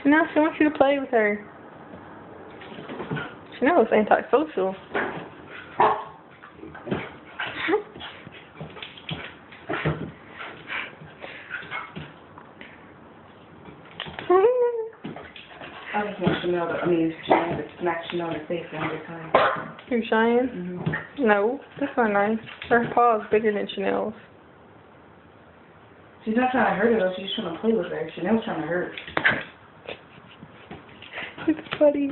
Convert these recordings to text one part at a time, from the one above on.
Chanel, she wants you to play with her. Chanel is antisocial. I just want Chanel to, Cheyenne to smack Chanel in the face every time. You Cheyenne? No, that's not nice. Her paw is bigger than Chanel's. She's not trying to hurt her though, she's just trying to play with her. Chanel's trying to hurt. It's funny.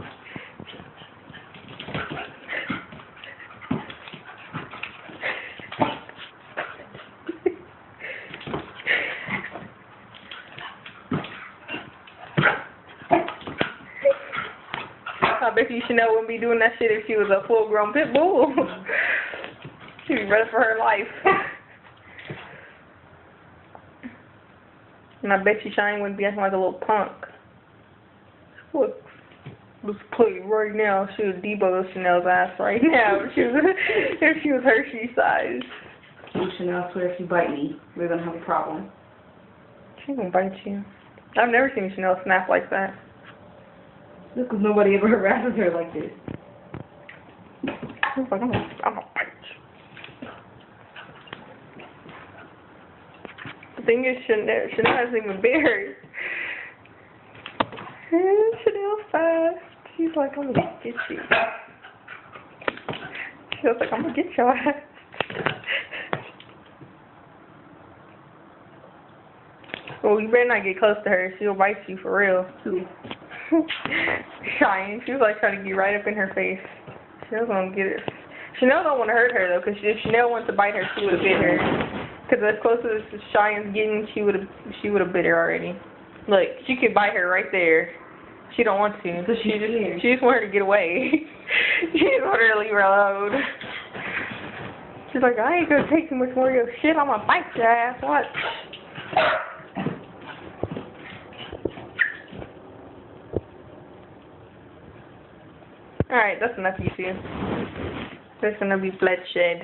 I bet you Chanel wouldn't be doing that shit if she was a full-grown pit bull. She'd be running for her life. And I bet you Cheyenne wouldn't be acting like a little punk. Look, let's play right now. She would debo Chanel's ass right now if she was Hershey size. Chanel, I swear if you bite me, we're gonna have a problem. She ain't gonna bite you. I've never seen Chanel snap like that. Look, cause nobody ever harasses her like this. She's like, I'm gonna bite you. The thing is, Chanel hasn't even bit her. Chanel's fast. She's like, I'm gonna get you. Chanel's like, I'm gonna get your ass. Well, you better not get close to her. She'll bite you for real. Cheyenne, she was like trying to get right up in her face. Chanel's gonna get it. Chanel don't want to hurt her though, because if Chanel wants to bite her, she would have bit her. Because as close as Cheyenne's getting, she would have bit her already. Look, she could bite her right there. She don't want to. So she just want her to get away. She just want her to leave her alone. She's like, I ain't gonna take too much more of your shit. I'm gonna bite your ass. What? Alright, that's enough, you see. There's gonna be bloodshed.